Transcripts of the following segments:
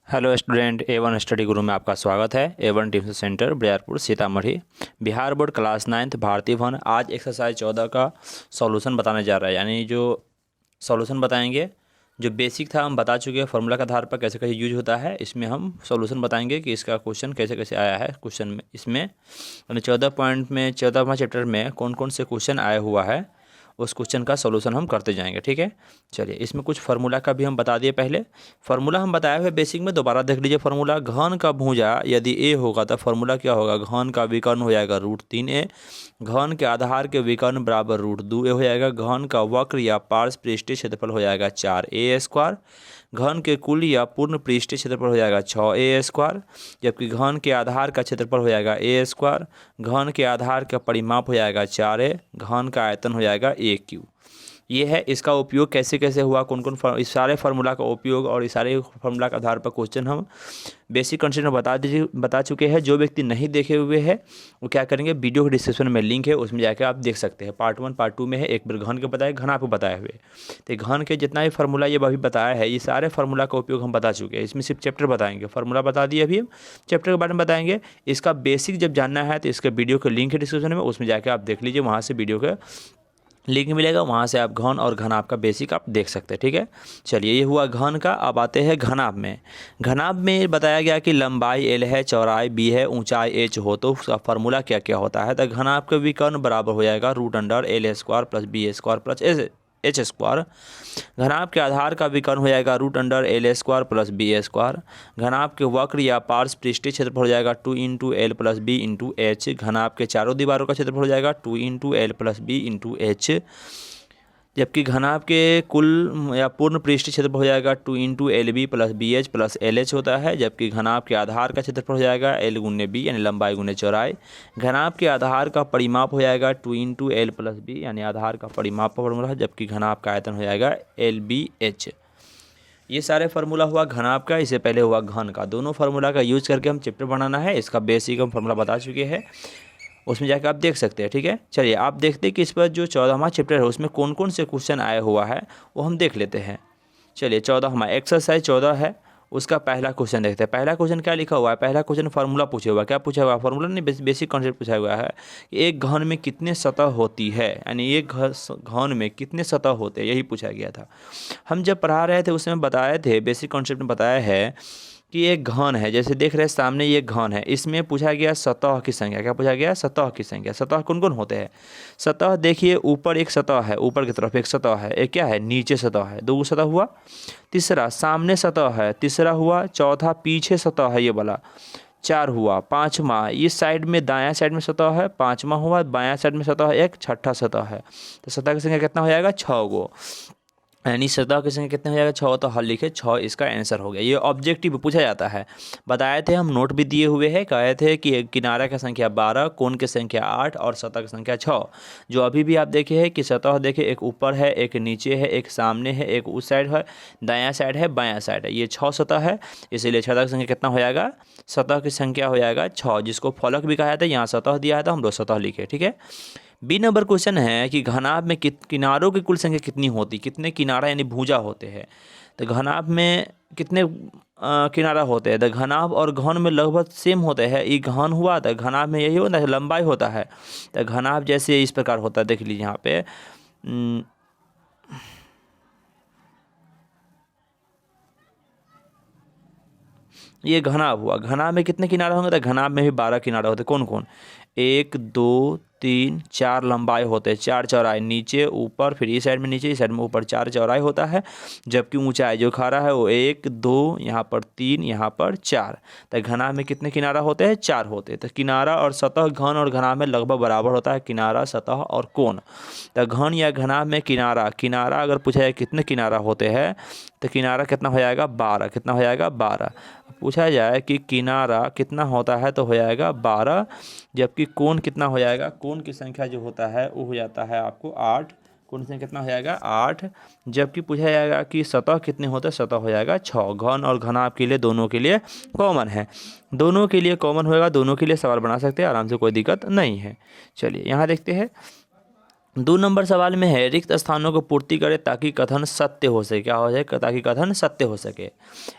Hello student, A1 study गुरु में आपका स्वागत है। A1 tuition centre Bariyarpur Sitamarhi, Bihar board class 9th भारतीय भवन। आज एक्सरसाइज 14 का सॉल्यूशन बताने जा रहा है। यानी जो सॉल्यूशन बताएंगे, जो बेसिक था हम बता चुके हैं, फार्मूला के आधार पर कैसे कैसे यूज होता है। इसमें हम सॉल्यूशन बताएंगे कि इसका क्वेश्चन कैसे कैसे आया है क्वेश्चन में। इसमें यानी 14 पॉइंट में 14वां चैप्टर में कौन कौन से क्वेश्चन आया हुआ है, उस क्वेश्चन का सॉल्यूशन हम करते जाएंगे। ठीक है, चलिए इसमें कुछ फार्मूला का भी हम बता दिए। पहले फार्मूला हम बताए हुए बेसिक में, दोबारा देख लीजिए। फार्मूला घन का भुजा यदि ए होगा तो फार्मूला क्या होगा, घन का विकर्ण हो जाएगा √3a, घन के आधार के विकर्ण बराबर √2a हो जाएगा, घन का वक्र या पार्श्व पृष्ठीय क्षेत्रफल हो जाएगा 4a², घन के कुल या पूर्ण पृष्ठीय क्षेत्रफल हो जाएगा 6a², जबकि घन के आधार का क्षेत्रफल हो जाएगा a², घन के आधार का परिमाप हो जाएगा 4a, घन का आयतन हो जाएगा a³। ये है इसका उपयोग कैसे कैसे हुआ, कौन कौन इस सारे फार्मूला का उपयोग और इस सारे फार्मूला के आधार पर क्वेश्चन हम बेसिक कंसेप्ट में बता चुके हैं। जो व्यक्ति नहीं देखे हुए हैं वो क्या करेंगे, वीडियो के डिस्क्रिप्शन में लिंक है, उसमें जाकर आप देख सकते हैं। पार्ट 1 पार्ट 2 में है, एक बार घन के बताए, घन आपको बताए हुए। तो घन के जितना भी फार्मूला ये अभी बताया है, ये सारे फार्मूला का उपयोग हम बता चुके हैं। इसमें सिर्फ चैप्टर बताएंगे, फार्मूला बता दिए, अभी हम चैप्टर के बारे में बताएंगे। इसका बेसिक जब जानना है तो इसके वीडियो का लिंक है डिस्क्रिप्शन में, उसमें जाकर आप देख लीजिए, वहाँ से वीडियो का लिंक मिलेगा, वहाँ से आप घन और घनाभ का बेसिक आप देख सकते हैं। ठीक है, चलिए ये हुआ घन का। अब आते हैं घनाभ में। घनाभ में बताया गया कि लंबाई L है, चौड़ाई B है, ऊंचाई H हो, तो उसका फार्मूला क्या क्या होता है। तो घनाभ का विकर्ण बराबर हो जाएगा √L² + B² + H²। घनाभ के आधार का विकर्ण हो जाएगा √L² + B²। घनाभ के वक्र या पार्श्व पृष्ठीय क्षेत्रफल हो जाएगा 2 × L + B × H। घनाभ के चारों दीवारों का क्षेत्रफल हो जाएगा 2 × L + B × H। जबकि घनाभ के कुल या पूर्ण पृष्ठीय क्षेत्रफल हो जाएगा 2 × LB + BH + LH होता है। जबकि घनाभ के आधार का क्षेत्रफल हो जाएगा L × B यानी लंबाई × चौड़ाई। घनाभ के आधार का परिमाप हो जाएगा 2 × L + B यानी आधार का परिमाप का फॉर्मूला है। जबकि घनाभ का आयतन हो जाएगा LBH। ये सारे फार्मूला हुआ घनाभ का, इससे पहले हुआ घन का। दोनों फार्मूला का यूज करके हम चैप्टर बनाना है। इसका बेसिक हम फार्मूला बता चुके हैं, उसमें जाकर आप देख सकते हैं। ठीक है, चलिए आप देखते हैं कि इस पर जो 14वां चैप्टर है उसमें कौन कौन से क्वेश्चन आया हुआ है वो हम देख लेते हैं। चलिए 14वां एक्सरसाइज 14 है, उसका पहला क्वेश्चन देखते हैं। पहला क्वेश्चन क्या लिखा हुआ है, पहला क्वेश्चन फार्मूला पूछा हुआ है। क्या पूछा हुआ है, फार्मूला नहीं, बेसिक कॉन्सेप्ट पूछा हुआ है कि एक घन में कितने सतह होती है, यानी एक घन में कितने सतह होते हैं, यही पूछा गया था। हम जब पढ़ा रहे थे उसमें बताए थे, बेसिक कॉन्सेप्ट में बताया है कि एक घन है, जैसे देख रहे हैं सामने ये घन है, इसमें पूछा गया सतह की संख्या। क्या पूछा गया, सतह की संख्या। सतह कौन कौन होते हैं, सतह देखिए ऊपर एक सतह है, ऊपर की तरफ एक सतह है, एक क्या है, नीचे सतह है, 2 सतह हुआ। तीसरा सामने सतह है, तीसरा हुआ। चौथा पीछे सतह है, ये वाला 4 हुआ। पाँचवा इस साइड में दायां साइड में सतह है, 5वां हुआ। बायां साइड में सतह है एक, छठा सतह है। तो सतह की संख्या कितना हो जाएगा, 6 गो। यानी सतह की संख्या कितने हो जाएगा, 6। तो हल लिखे 6, इसका आंसर हो गया। ये ऑब्जेक्टिव पूछा जाता है, बताए थे हम, नोट भी दिए हुए हैं। कहे थे कि किनारा की संख्या 12, कोण की संख्या 8 और सतह की संख्या 6। जो अभी भी आप देखे हैं कि सतह देखे, एक ऊपर है, एक नीचे है, एक सामने है, एक उस साइड है, दायां साइड है, बायां साइड है। ये 6 सतह है, इसीलिए सतह की संख्या कितना हो जाएगा, सतह की संख्या हो जाएगा 6, जिसको फलक भी कहा जाता है। यहाँ सतह दिया है तो हम 2 सतह लिखे। ठीक है, बी नंबर क्वेश्चन है कि घनाभ में किनारों की कुल संख्या कितनी होती, कितने किनारा यानी भुजा होते हैं। तो घनाभ में कितने किनारा होते हैं, तो घनाभ और घन में लगभग सेम होते हैं। ये घन हुआ तो घनाभ में यही होता है, लंबाई होता है। तो घनाभ जैसे इस प्रकार होता है, देख लीजिए यहाँ पे ये घनाभ हुआ। घनाभ में कितने किनारे होंगे, तो घनाभ में भी 12 किनारे होते हैं। कौन कौन, 1 2 3 4 लंबाई होते हैं, 4 चौड़ाई, नीचे ऊपर, फिर इस साइड में नीचे, इस साइड में ऊपर, 4 चौड़ाई होता है। जबकि ऊंचाई जो खा है वो 1 2, यहाँ पर 3, यहाँ पर 4। तो घनाभ में कितने किनारा होते हैं, 4 होते हैं। तो किनारा और सतह घन और घनाभ में लगभग बराबर होता है, किनारा सतह और कोण। तो घन या घनाभ में किनारा अगर पूछा जाए कितने किनारा होते हैं, तो किनारा कितना हो जाएगा, 12। कितना हो जाएगा, 12। पूछा जाए कि किनारा कितना होता है तो हो जाएगा 12। जबकि कोण कितना हो जाएगा, कोण की संख्या जो होता है वो हो जाता है आपको 8। कोण से कितना हो जाएगा, 8। जबकि पूछा जाएगा कि सतह कितने होते हैं, सतह हो जाएगा 6। घन और घनाभ के लिए दोनों के लिए कॉमन है, दोनों के लिए कॉमन होएगा, दोनों के लिए सवाल बना सकते हैं आराम से, कोई दिक्कत नहीं है। चलिए यहाँ देखते हैं 2 नंबर सवाल में है रिक्त स्थानों को पूर्ति करे ताकि कथन सत्य हो सके। क्या हो जाए? ताकि कथन सत्य हो सके।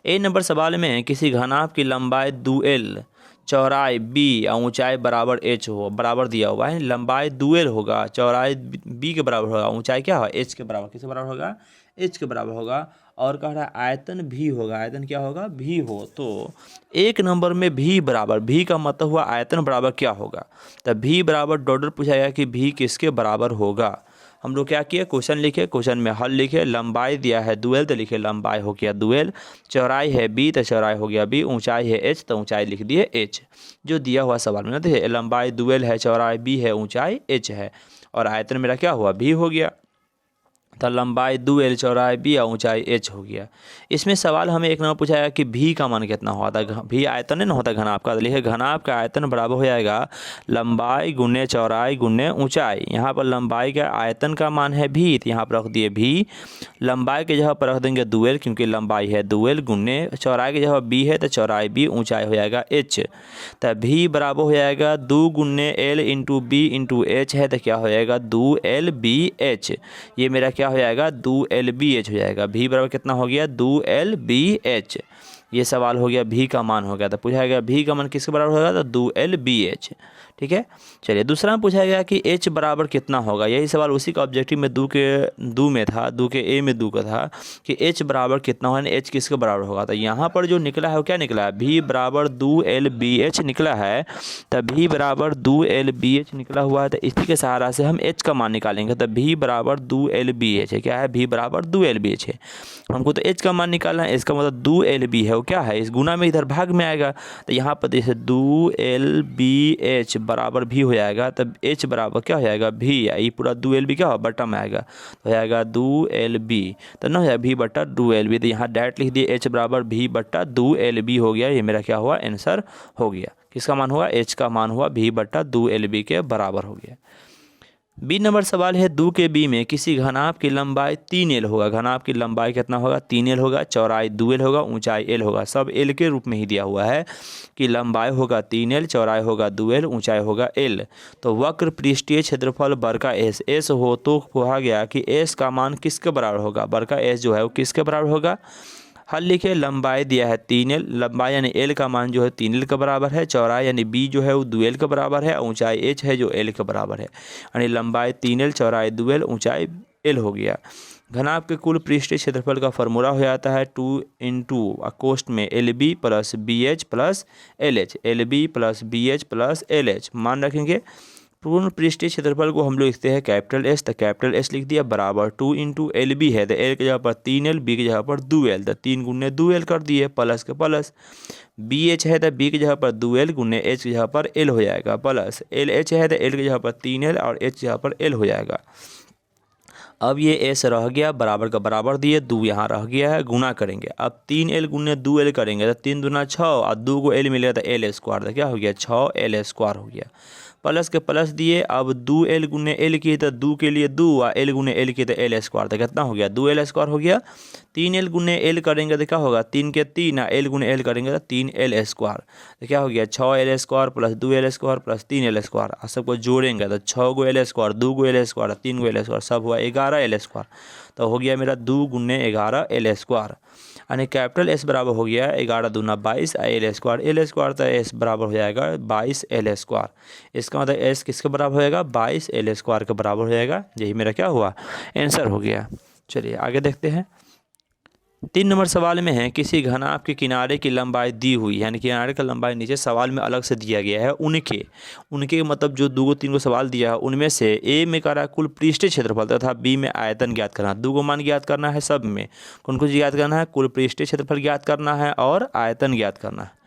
ए नंबर सवाल में है किसी घनाभ की लंबाई 2l, चौड़ाई b और ऊंचाई बराबर h हो, बराबर दिया हुआ है। लंबाई 2l होगा, चौड़ाई b के बराबर होगा, ऊंचाई क्या होगा? h के बराबर। किसके बराबर होगा? h के बराबर होगा। और कह रहा है आयतन भी होगा। आयतन क्या होगा? भी हो। तो 1 नंबर में भी बराबर, भी का मतलब हुआ आयतन बराबर क्या होगा? तब भी बराबर डॉट पूछा गया कि भी किसके बराबर होगा। हम लोग क्या किए? क्वेश्चन लिखे, क्वेश्चन में हल लिखे। लंबाई दिया है 2l तो लिखे लंबाई हो गया 2l, चौड़ाई है b तो चौड़ाई हो गया b, ऊंचाई है h तो ऊंचाई लिख दिए h, जो दिया हुआ सवाल में। देखिए लंबाई 2l है, चौड़ाई b है, ऊंचाई h है, और आयतन मेरा क्या हुआ? b हो गया। तो लंबाई 2l, चौड़ाई b और ऊंचाई h हो गया। इसमें सवाल हमें 1 नंबर पूछा है कि भी का मान कितना होता है। भी आयतन नहीं होता घनाभ का, लिखे घनाभ का आयतन बराबर हो जाएगा लंबाई गुने चौड़ाई गुने ऊंचाई। यहाँ पर लंबाई का आयतन का मान है भी, तो यहाँ पर रख दिए भी। लंबाई के जगह पर रख देंगे 2l क्योंकि लंबाई है 2l, गुने चौड़ाई की जगह b है तो चौड़ाई b, ऊंचाई हो जाएगा h। तो भी बराबर हो जाएगा 2 गुने l into b into h है, तो क्या हो जाएगा? 2lbh। ये मेरा क्या हो जाएगा? 2lbh हो जाएगा। भी बराबर कितना हो गया? 2lbh। ये सवाल हो गया भी का मान हो गया। तो पूछा गया भी का मान किसके बराबर होगा? तो 2lbh। ठीक है। चलिए दूसरा में पूछा गया कि h बराबर कितना होगा। यही सवाल उसी का ऑब्जेक्टिव में दो में था, दो के ए में दो का था कि h बराबर कितना होगा, h किसके बराबर होगा। तो यहाँ पर जो निकला है वो क्या निकला है? भी बराबर 2lbh निकला है। तब भी बराबर 2lbh निकला हुआ है, तो इसी के सहारा से हम h का मान निकालेंगे। तो भी बराबर 2lbh है। क्या है? भी बराबर 2lbh है। हमको तो h का मान निकालना है, इसका मतलब 2lb है। वो क्या है? इस गुना में इधर भाग में आएगा। तो यहाँ पर जैसे 2lbh बराबर भी हो जाएगा, तब h बराबर क्या हो जाएगा? भी। ये पूरा 2lb क्या हो? बट्टा में आएगा, तो हो जाएगा 2lb। तो ना हो जाएगा भी बट्टा 2lb। तो यहाँ डायरेक्ट लिख दिए h बराबर भी बट्टा 2lb हो गया। ये मेरा क्या हुआ? आंसर हो गया। किसका मान हुआ? h का मान हुआ भी बट्टा 2lb के बराबर हो गया। बी नंबर सवाल है 2 के बी में किसी घनाभ की लंबाई 3l होगा। घनाभ की लंबाई कितना होगा? 3l होगा, चौड़ाई 2l होगा, ऊंचाई l होगा। सब l के रूप में ही दिया हुआ है कि लंबाई होगा 3l, चौड़ाई होगा 2l, ऊंचाई होगा l। तो वक्र पृष्ठीय क्षेत्रफल बड़का s हो तो कहा गया कि s का मान किसके बराबर होगा? बड़का s जो है वो किसके बराबर होगा? हल लिखे। लंबाई दिया है 3l, लंबाई यानी l का मान जो है 3l के बराबर है, चौड़ाई यानी b जो है वो 2l के बराबर है, ऊंचाई h है जो l के बराबर है। यानी लंबाई 3l, चौड़ाई 2l, ऊंचाई l हो गया। घनाभ के कुल पृष्ठीय क्षेत्रफल का फॉर्मूला हो जाता है 2 इंटू कोष्ठ में LB plus BH plus LH, LB plus BH plus LH। मान रखेंगे पूर्ण पृष्ठीय क्षेत्रफल को हम लोग लिखते हैं कैपिटल S, तो कैपिटल S लिख दिया बराबर 2 इंटू LB है तो L की जगह पर 3L, B की जगह पर 2L, तो 3 गुने 2L कर दिए प्लस के प्लस। BH है तो B की जगह पर 2L गुने H की जगह पर L हो जाएगा प्लस। LH है तो L की जगह पर 3L और H की जगह पर L हो जाएगा। अब ये S रह गया, बराबर का बराबर दिए, 2 यहाँ रह गया है, गुना करेंगे। अब 3L गुने 2L करेंगे तो 3 दूना 6 और 2 को L मिलेगा तो L स्क्वायर, तो क्या हो गया? 6L स्क्वायर हो गया। प्लस के प्लस दिए। अब 2L गुने L की तो 2 के लिए 2 और L गुने L की तो L स्क्वायर, तो कितना हो गया? 2L स्क्वायर हो गया। 3L गुने L करेंगे तो क्या होगा? 3 के 3 और L गुने L करेंगे तो 3L स्क्वायर, तो क्या हो गया? 6L square plus 2L square plus 3L square. सबको जोड़ेंगे तो 6 गो L स्क्वायर, 2 गो L स्क्वायर, 3 गो L स्क्वायर, सब हुआ 11L स्क्वायर। तो हो गया मेरा 2 गुने 11L स्क्वायर। यानी कैपिटल S बराबर हो गया 11 दूना 22 L स्क्वायर। L स्क्वायर तो S बराबर हो जाएगा 22L स्क्वायर। इसका मतलब S किसके बराबर हो जाएगा? 22L स्क्वायर के बराबर हो जाएगा। यही मेरा क्या हुआ? आंसर हो गया। चलिए आगे देखते हैं। 3 नंबर सवाल में है किसी घनाभ के किनारे की लंबाई दी हुई, यानी किनारे का लंबाई नीचे सवाल में अलग से दिया गया है। उनके मतलब जो 2 3 को सवाल दिया है उनमें से A में कह रहा है कुल पृष्ठीय क्षेत्रफल तथा B में आयतन ज्ञात करना। 2 को मान ज्ञात करना है, सब में कौन कौन ज्ञात करना है? कुल पृष्ठीय क्षेत्रफल ज्ञात करना है और आयतन ज्ञात करना है।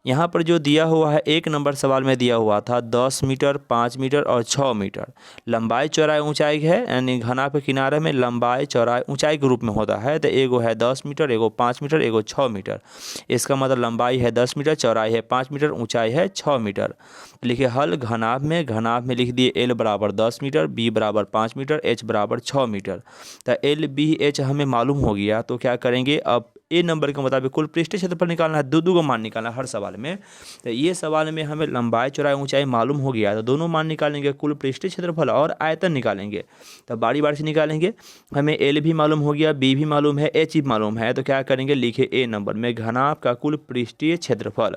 यहाँ पर जो दिया हुआ है 1 नंबर सवाल में दिया हुआ था 10 मीटर, 5 मीटर और 6 मीटर लंबाई चौड़ाई ऊंचाई है। यानी घनाभ के किनारे में लंबाई चौड़ाई ऊंचाई के रूप में होता है। तो एगो है 10 मीटर, एगो 5 मीटर, एगो 6 मीटर। इसका मतलब लंबाई है 10 मीटर, चौड़ाई है 5 मीटर, ऊंचाई है 6 मीटर। लिखिए हल। घनाभ में लिख दिए L बराबर 10 मीटर, B बराबर 5 मीटर, H बराबर 6 मीटर। तो LBH हमें मालूम हो गया, तो क्या करेंगे? अब ए नंबर के मुताबिक कुल पृष्ठीय क्षेत्रफल निकालना है, दो को मान निकालना है हर सवाल में। तो ये सवाल में हमें लंबाई चौड़ाई ऊंचाई मालूम हो गया, तो दोनों मान निकालेंगे, कुल पृष्ठीय क्षेत्रफल और आयतन निकालेंगे। तो बारी बारी से निकालेंगे। हमें एल भी मालूम हो गया, बी भी मालूम है, एच भी मालूम है, तो क्या करेंगे, लिखे ए नंबर में घनाभ का कुल पृष्ठीय क्षेत्रफल।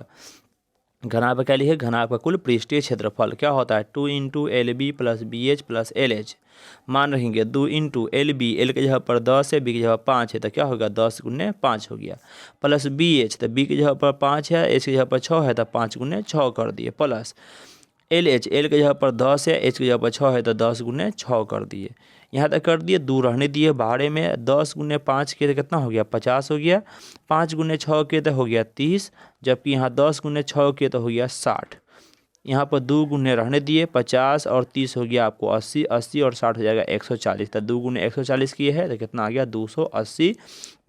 घनाभ क्या लिखे, घनाभ का कुल पृष्ठीय क्षेत्रफल क्या होता है, 2 into L B plus B H plus L H. मान रखेंगे 2 इंटू एल बी, एल की जगह पर 10 है, बी की जगह 5 है, तो क्या होगा 10 गुने 5 हो गया, प्लस बी एच, तो बी की जगह पर 5 है, एच की जगह पर 6 है, तो 5 गुने 6 कर दिए, प्लस एल एच, एल की जगह पर 10 है, एच की जगह पर 6 है, तो 10 गुने 6 कर दिए। यहाँ तक कर दिए, दूर रहने दिए, बाहर में 10 गुने 5 के तो कितना हो गया 50 हो गया, 5 गुने 6 के तो हो गया 30, जबकि यहाँ 10 गुने 6 के तो हो गया 60। यहाँ पर 2 गुने रहने दिए, 50 और 30 हो गया आपको 80, 80 और 60 हो जाएगा 140, तो 2 गुने 140 किए है तो कितना आ गया 280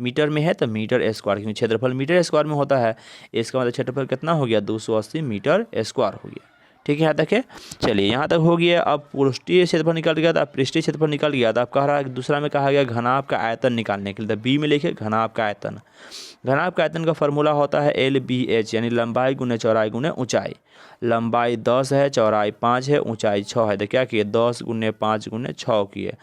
मीटर में है, तो मीटर स्क्वायर, क्योंकि क्षेत्रफल मीटर स्क्वायर में होता है, इसका मतलब क्षेत्रफल कितना हो गया 280 मीटर स्क्वायर हो गया। ठीक है, यहाँ तक है। चलिए यहाँ तक हो गया। अब पृष्ठीय क्षेत्रफल निकल गया था, अब पृष्ठीय क्षेत्रफल निकल गया था, अब कह रहा है दूसरा में कहा गया घनाभ का आयतन निकालने के लिए, बी में लिखे घनाभ का आयतन। घनाभ का आयतन का फॉर्मूला होता है एल बी एच, यानी लंबाई गुने चौड़ाई गुने ऊंचाई। लंबाई 10 है, चौड़ाई 5 है, ऊंचाई 6 है, तो क्या किए 10 गुने 5 गुने 6 किए,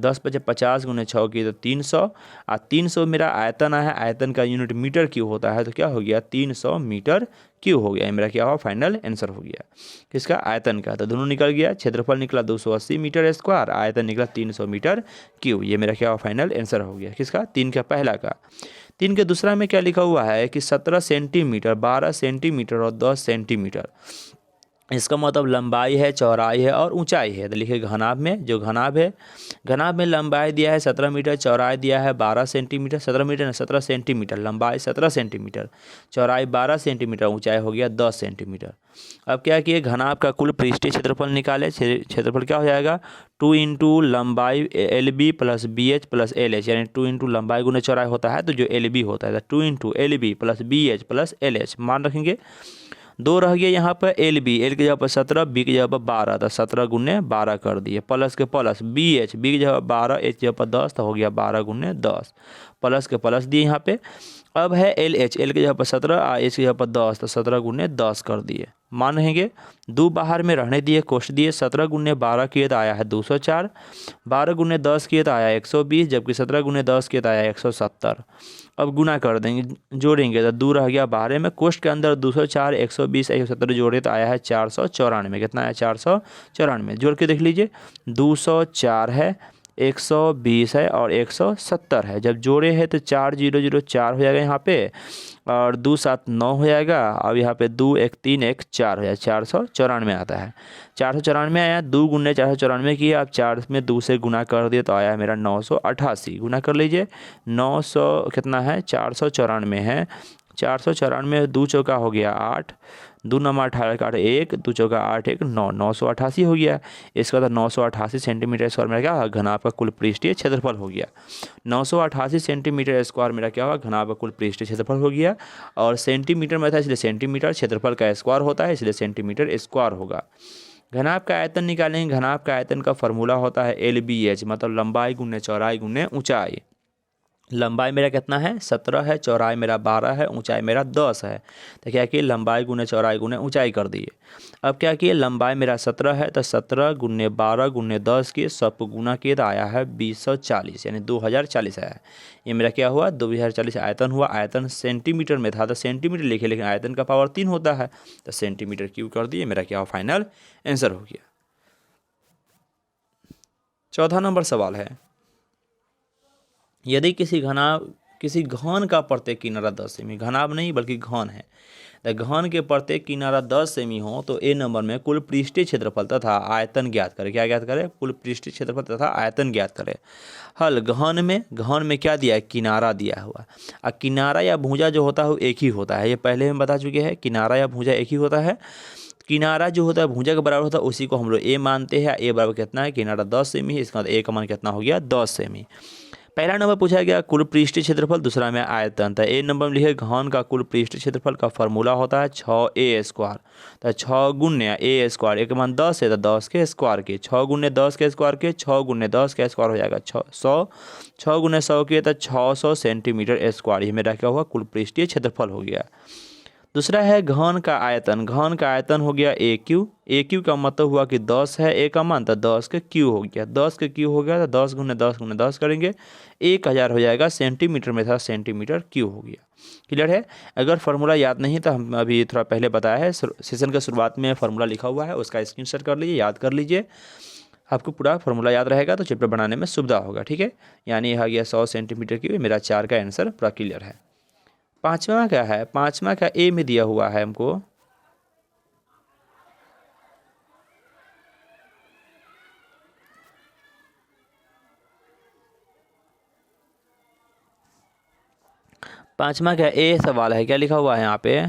10 × 50 गुने 6 किए तो 300, और 300 मेरा आयतन है, आयतन का यूनिट मीटर क्यूब होता है, तो क्या हो गया 300 मीटर क्यूब हो गया। मेरा क्या हुआ फाइनल आंसर हो गया किसका, आयतन का। तो दोनों निकल गया, क्षेत्रफल निकला 280 मीटर स्क्वायर, आयतन निकला 300 मीटर क्यूब। ये मेरा क्या हुआ फाइनल आंसर हो गया किसका, 3 का पहला का। 3 के दूसरा में क्या लिखा हुआ है कि 17 सेंटीमीटर, 12 सेंटीमीटर और 10 सेंटीमीटर, इसका मतलब लंबाई है, चौड़ाई है और ऊंचाई है। तो लिखे घनाभ में, जो घनाभ है, घनाभ में लंबाई दिया है 17 मीटर, चौड़ाई दिया है 12 सेंटीमीटर, 17 मीटर 17 सेंटीमीटर, लंबाई 17 सेंटीमीटर, चौड़ाई 12 सेंटीमीटर, ऊंचाई हो गया 10 सेंटीमीटर। अब क्या किए, घनाभ का कुल पृष्ठीय क्षेत्रफल निकाले। क्षेत्रफल क्या हो जाएगा 2 इंटू लंबाई L B plus B H plus L H, यानी 2 इंटू लंबाई गुने चौड़ाई होता है, तो जो एल बी होता है 2 into L B plus B H plus L H. मान रखेंगे, 2 रह गया यहाँ पर एल बी, एल की जगह पर 17, बी की जगह पर 12, तो 17 गुने 12 कर दिए, प्लस के प्लस बी एच, बी की जगह 12, एच की जगह पर 10, तो हो गया 12 गुने 10, प्लस के प्लस दिए यहाँ पे। अब है एल एच, एल की जगह पर 17 और एच की जगह पर 10, तो 17 गुने 10 कर दिए। मान रहेंगे, 2 बाहर में रहने दिए, कोष्ट दिए, 17 गुने 12 किए तो आया है 204, 12 गुने 10 किए तो आया 120, जबकि 17 गुने 10 किए तो आया 170। अब गुना कर देंगे, जोड़ेंगे तो 2 रह गया बाहर में, कोष्ट के अंदर 204, 120, 170 जोड़े तो आया है 494। कितना है 494, जोड़ के देख लीजिए, 204 है, 120 है और 170 है। जब जोड़े हैं तो 4004 हो जाएगा यहाँ पे, और 2 7 9 हो जाएगा। अब यहाँ पे 2 1 3 1 4 हो जाएगा, 494 आता है। 494 आया, 2 गुने 494 किया, अब 4 में 2 से गुना कर दिया तो आया मेरा 988। गुना कर लीजिए, 900 कितना है 494 है, 494 2 चौका हो गया 8, 2 नमा 18 का 1, 2 चौका 8 1 9, 988 हो गया। इसका तो 988 सेंटीमीटर स्क्वायर मेरा क्या हुआ, घनाभ का कुल पृष्ठीय क्षेत्रफल हो गया। 988 सेंटीमीटर स्क्वायर मेरा क्या हुआ, घनाभ का कुल पृष्ठीय क्षेत्रफल हो गया। और सेंटीमीटर में था इसलिए सेंटीमीटर, क्षेत्रफल का स्क्वायर होता है इसलिए सेंटीमीटर स्क्वायर होगा। घनाभ का आयतन निकालेंगे। घनाभ का आयतन का फॉर्मूला होता है एल बी एच, मतलब लंबाई गुने चौड़ाई गुने ऊंचाई। लंबाई मेरा कितना है 17 है, चौड़ाई मेरा 12 है, ऊंचाई मेरा 10 है। तो क्या किए, लंबाई गुने चौड़ाई गुने ऊंचाई कर दिए। अब क्या किए, लंबाई मेरा 17 है, तो 17 गुने 12 गुने 10 किए, सब गुना किए तो आया है 2040, यानी 2040 आया है। ये मेरा क्या हुआ 2040 आयतन हुआ। आयतन सेंटीमीटर में था तो सेंटीमीटर लिखे, लेकिन आयतन का पावर 3 होता है तो सेंटीमीटर क्यूब कर दिए। मेरा क्या हुआ फाइनल आंसर हो गया। चौथा नंबर सवाल है, यदि किसी घन का प्रत्येक किनारा 10 सेमी, घनाभ नहीं बल्कि घन है, तो घन के प्रत्येक किनारा 10 सेमी हो तो ए नंबर में कुल पृष्ठीय क्षेत्रफल तथा आयतन ज्ञात करें। क्या ज्ञात करें, कुल पृष्ठीय क्षेत्रफल तथा आयतन ज्ञात करें। हल, घन में क्या दिया है, किनारा दिया हुआ। और किनारा या भुजा जो होता है वो एक ही होता है, ये पहले हम बता चुके हैं, किनारा या भुजा एक ही होता है। किनारा जो होता है भुजा के बराबर होता है, उसी को हम लोग ए मानते हैं। ए बराबर कितना है, किनारा 10 सेमी है, इसका मतलब ए का मान कितना हो गया 10 सेमी। पहला नंबर पूछा गया कुल पृष्ठीय क्षेत्रफल, दूसरा में आयतन। तो ए नंबर में लिखे घन का कुल पृष्ठीय क्षेत्रफल का फॉर्मूला होता है 6a²। तो 6 गुण्य a², ए का मान 10 है तो 10 के स्क्वायर के, 6 गुण्य 10 के स्क्वायर के, 6 गुण्य 10 के स्क्वायर हो जाएगा 100, 6 गुण्य 100 के तो 600 सेंटीमीटर स्क्वायर। ये मेरा क्या हुआ, कुल पृष्ठीय क्षेत्रफल हो गया। दूसरा है घन का आयतन। घन का आयतन हो गया AQ का मतलब हुआ कि 10 है ए का मान, तो 10 के क्यू हो गया, 10 के क्यू हो गया तो 10 गुने 10 गुने 10 करेंगे 1000 हो जाएगा, सेंटीमीटर में था सेंटीमीटर क्यू हो गया। क्लियर है। अगर फार्मूला याद नहीं तो हम अभी थोड़ा पहले बताया है, सेशन के शुरुआत में फार्मूला लिखा हुआ है, उसका स्क्रीनशॉट कर लीजिए, याद कर लीजिए, आपको पूरा फार्मूला याद रहेगा तो चैप्टर बनाने में सुविधा होगा। ठीक है, यानी यह आ गया 100 सेंटीमीटर क्यूब। मेरा 4 का आंसर पूरा क्लियर है। पाँचवा क्या है, पाँचवा का ए में दिया हुआ है हमको, पाँचवा का ए सवाल है, क्या लिखा हुआ है यहाँ पे,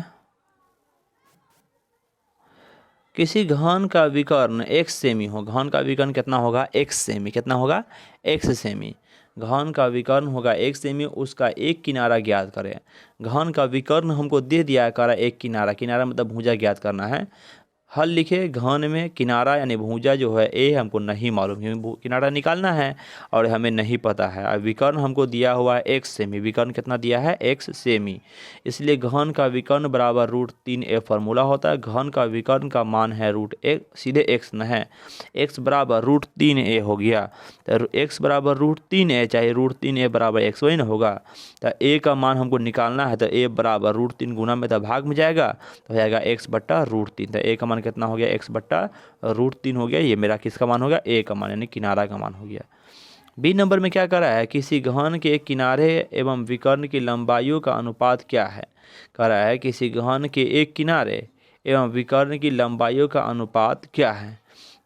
किसी घन का विकर्ण x सेमी हो। घन का विकर्ण कितना होगा, x सेमी। कितना होगा, x सेमी। घन का विकर्ण होगा x सेमी, उसका एक किनारा ज्ञात करें। घन का विकर्ण हमको दे दिया है, करा एक किनारा, किनारा मतलब भुजा ज्ञात करना है। हल लिखे, घन में किनारा यानी भुजा जो है ए हमको नहीं मालूम, क्योंकि किनारा निकालना है और हमें नहीं पता है। अब विकर्ण हमको दिया हुआ है x सेमी, विकर्ण कितना दिया है, x सेमी, इसलिए घन का विकर्ण बराबर √3a फार्मूला होता है। घन का विकर्ण का मान है √1, सीधे x न है, x बराबर √3a हो गया। तो x बराबर √3a, चाहे √3a बराबर x वही ना होगा। तो a का मान हमको निकालना है, तो a बराबर √3 गुना में तो भाग में जाएगा, तो हो जाएगा x/√3। तो a का मान कितना हो गया, x/√3 हो गया। ये मेरा किसका मान हो गया, a का मान यानी किनारा का मान हो गया। बी नंबर में क्या कर रहा है, किसी घन के किनारे एवं विकर्ण की लंबाइयों का अनुपात क्या है। कह रहा है किसी घन के एक किनारे एवं विकर्ण की लंबाइयों का अनुपात क्या है।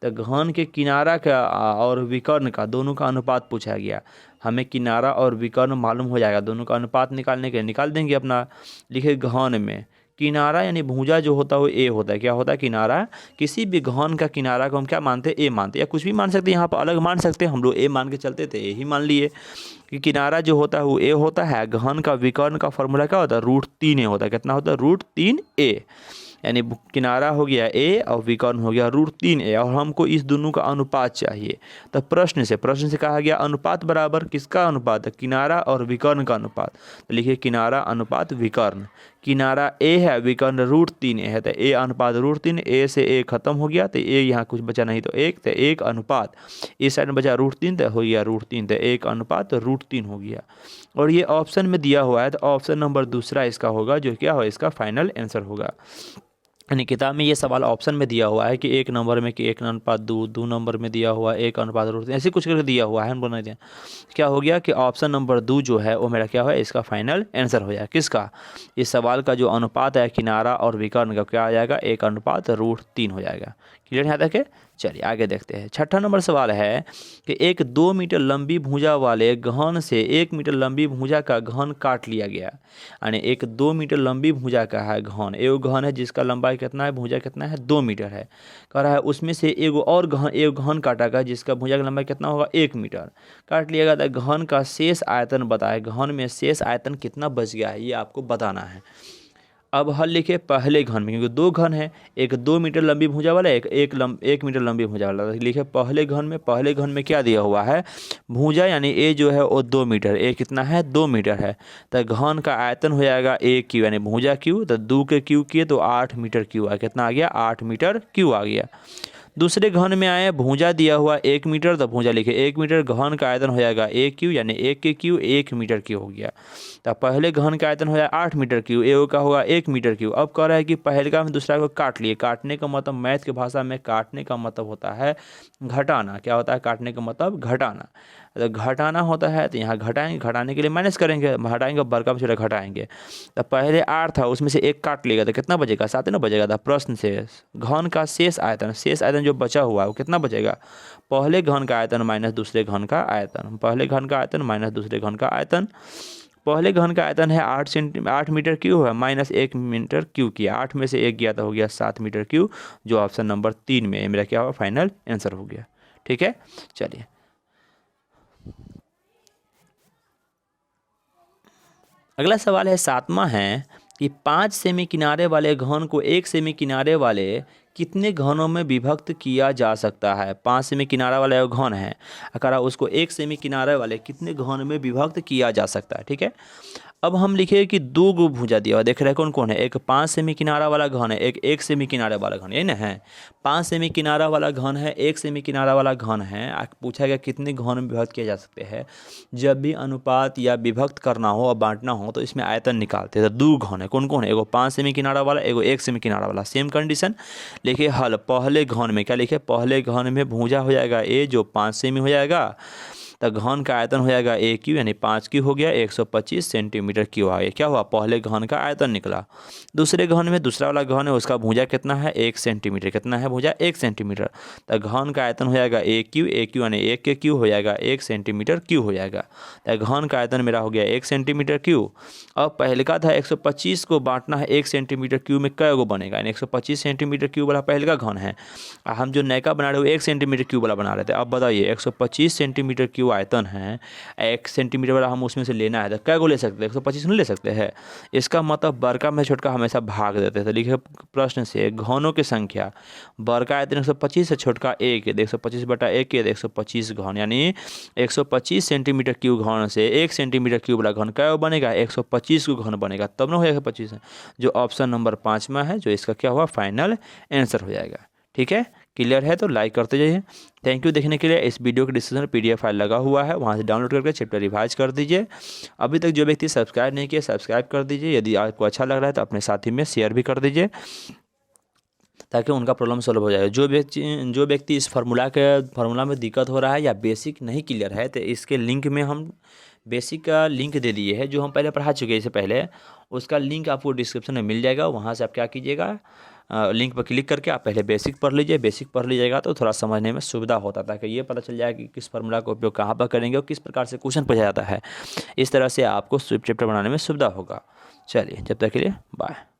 तो घन के किनारा का और विकर्ण का दोनों का अनुपात पूछा गया। हमें किनारा और विकर्ण मालूम हो जाएगा, दोनों का अनुपात निकालने के लिए निकाल देंगे अपना। लिखे घन में किनारा यानी भुजा जो होता है वो ए होता है। क्या होता है, किनारा। किसी भी घन का किनारा को हम क्या मानते हैं, ए मानते हैं, या कुछ भी मान सकते हैं, यहाँ पर अलग मान सकते हैं, हम लोग ए मान के चलते थे, ए ही मान लिए कि किनारा जो होता है वो ए होता है। घन का विकर्ण का फॉर्मूला क्या होता है, √3a होता है। कितना होता है, √3a, यानी किनारा हो गया ए और विकर्ण हो गया √3a, और हमको इस दोनों का अनुपात चाहिए। तो प्रश्न से कहा गया अनुपात बराबर किसका अनुपात है, किनारा और विकर्ण का अनुपात। तो लिखिए किनारा अनुपात विकर्ण। किनारा ए है, विकर्ण √3a है, तो ए अनुपात √3, ए से ए खत्म हो गया, तो ए यहाँ कुछ बचा नहीं, तो एक, तो एक अनुपात इस साइड में बचा √3, तो हो गया √3, तो एक अनुपात √3 हो गया। और ये ऑप्शन में दिया हुआ है, तो ऑप्शन नंबर दूसरा इसका होगा, जो क्या हो इसका फाइनल आंसर होगा। यानी किताब में ये सवाल ऑप्शन में दिया हुआ है कि एक नंबर में कि 1:2, 2 नंबर में दिया हुआ 1:√3, ऐसे कुछ करके दिया हुआ है, हम बना दिया। क्या हो गया कि ऑप्शन नंबर 2 जो है वो मेरा क्या है, इसका फाइनल आंसर हो जाएगा। किसका, इस सवाल का जो अनुपात है किनारा और विकर्ण का, क्या आ जाएगा, 1:√3 हो जाएगा। क्लियर यहाँ तक है। चलिए आगे देखते हैं। छठा नंबर सवाल है कि एक 2 मीटर लंबी भुजा वाले घन से 1 मीटर लंबी भुजा का घन काट लिया गया। यानी एक 2 मीटर लंबी भुजा का है घन, एगो घन है जिसका लंबाई कितना है, भुजा कितना है, 2 मीटर है। कह रहा है उसमें से एगो घन काटा गया जिसका भुजा की लंबाई कितना होगा, 1 मीटर काट लिया गया। तो घन का शेष आयतन बताए, घन में शेष आयतन कितना बच गया है ये आपको बताना है। अब हल लिखे पहले घन में, क्योंकि 2 घन है, एक 2 मीटर लंबी भुजा वाला, एक मीटर लंबी भुजा वाला। लिखे पहले घन में क्या दिया हुआ है, भुजा यानी ए जो है वो 2 मीटर, ए कितना है, 2 मीटर है। तो घन का आयतन हो जाएगा ए क्यू, यानी भुजा क्यू, तो 2 के क्यू किए तो 8 मीटर क्यू आ, कितना आ गया, 8 मीटर क्यू आ गया। दूसरे घन में आए, भुजा दिया हुआ 1 मीटर, तो भुजा लिखे 1 मीटर, घन का आयतन हो जाएगा ए क्यू, यानी 1 के क्यू 1 मीटर क्यू हो गया। तो पहले घन का आयतन हो जाएगा 8 मीटर क्यू, ए का होगा 1 मीटर क्यू। अब कह रहा है कि पहले का में दूसरा को काट लिए। काटने का मतलब मैथ की भाषा में काटने का मतलब होता है घटाना। क्या होता है, काटने का मतलब घटाना। तो घटाना होता है, तो यहाँ घटाएंगे, घटाने के लिए माइनस करेंगे, हटाएंगे, बड़का में छोटा घटाएंगे। तो पहले 8 था, उसमें से 1 काट लेगा तो कितना बचेगा, 7 ना बचेगा। था प्रश्न से घन का शेष आयतन जो बचा हुआ है वो कितना बचेगा, पहले घन का आयतन माइनस दूसरे घन का आयतन, पहले घन का आयतन माइनस दूसरे घन का आयतन। पहले घन का आयतन है 8 मीटर क्यू है, माइनस 1 मीटर क्यू किया, 8 में से 1 गया तो हो गया 7 मीटर क्यू, जो ऑप्शन नंबर 3 में मेरा क्या हुआ, फाइनल आंसर हो गया। ठीक है, चलिए अगला सवाल है 7वां है कि 5 सेमी किनारे वाले घन को 1 सेमी किनारे वाले कितने घनों में विभक्त किया जा सकता है। 5 सेमी किनारा वाला जो घन है अगर उसको 1 सेमी किनारे वाले कितने घन में विभक्त किया जा सकता है। ठीक है, अब हम लिखे कि दो गो भुजा दिया हुआ, देख रहे हैं कौन कौन है। एक 5 सेमी किनारा वाला घन है, एक 1 सेमी किनारे वाला घन, यही ना है। 5 सेमी किनारा वाला घन है, 1 सेमी किनारा वाला घन है। पूछा गया कितने घन में विभक्त किया जा सकते हैं। जब भी अनुपात या विभक्त करना हो और बांटना हो तो इसमें आयतन निकालते हैं। तो दो घन है, कौन कौन है, एगो 5 सेमी किनारा वाला, एगो 1 सेमी किनारा वाला। सेम कंडीशन लिखिए हल। पहले घन में क्या लिखे, पहले घन में भुजा हो जाएगा ए जो 5 सेमी हो जाएगा, तो घन का आयतन हो जाएगा ए क्यू, यानी 5 क्यू हो गया, 125 सेंटीमीटर क्यू आ गया। क्या हुआ, पहले घन का आयतन निकला। दूसरे घन में दूसरा वाला घन है उसका भुजा कितना है, 1 सेंटीमीटर। कितना है भुजा, 1 सेंटीमीटर। तो घन का आयतन हो जाएगा ए क्यू यानी 1 के क्यू हो जाएगा 1 सेंटीमीटर क्यू हो जाएगा। तो घन का आयतन मेरा हो गया 1 सेंटीमीटर क्यू। अब पहले का था 125 को बांटना है 1 सेंटीमीटर क्यू में, कै गो बनेगा, यानी 125 सेंटीमीटर क्यू वाला पहले का घन है। हम जो नया बना रहे हो 1 सेंटीमीटर क्यू वाला बना रहे थे। अब बताइए 125 सेंटीमीटर क्यू आयतन है, 1 सेंटीमीटर वाला हम उसमें से लेना है तो क्या को ले सकते हैं, 125 नहीं ले सकते हैं। इसका मतलब बड़का में छोटका हमेशा भाग देते थे। लिखे प्रश्न से घनों की संख्या, बड़का आयतन 125 से छोटका 1 है, 125/1 है 125 घन, यानी 125 सेंटीमीटर क्यू घन से 1 सेंटीमीटर क्यूब वाला घन क्या बनेगा, 125 को घन बनेगा, तब ना हो जाएगा 125 है। जो ऑप्शन नंबर 5 में है, जो इसका क्या हुआ फाइनल आंसर हो जाएगा। ठीक है, क्लियर है तो लाइक करते जाइए। थैंक यू देखने के लिए। इस वीडियो के डिस्क्रिप्शन में PDF फाइल लगा हुआ है, वहाँ से डाउनलोड करके चैप्टर रिवाइज कर दीजिए। अभी तक जो व्यक्ति सब्सक्राइब नहीं किया सब्सक्राइब कर दीजिए। यदि आपको अच्छा लग रहा है तो अपने साथी में शेयर भी कर दीजिए ताकि उनका प्रॉब्लम सॉल्व हो जाए। जो व्यक्ति इस फार्मूला में दिक्कत हो रहा है या बेसिक नहीं क्लियर है तो इसके लिंक में हम बेसिक का लिंक दे दिए है, जो हम पहले पढ़ा चुके हैं इससे पहले। उसका लिंक आपको डिस्क्रिप्शन में मिल जाएगा, वहाँ से आप क्या कीजिएगा, लिंक पर क्लिक करके आप पहले बेसिक पढ़ लीजिए। बेसिक पढ़ लीजिएगा तो थोड़ा समझने में सुविधा होता है, ताकि ये पता चल जाए कि किस फार्मूला का उपयोग कहाँ पर करेंगे और किस प्रकार से क्वेश्चन पूछा जाता है। इस तरह से आपको चैप्टर बनाने में सुविधा होगा। चलिए, जब तक के लिए बाय।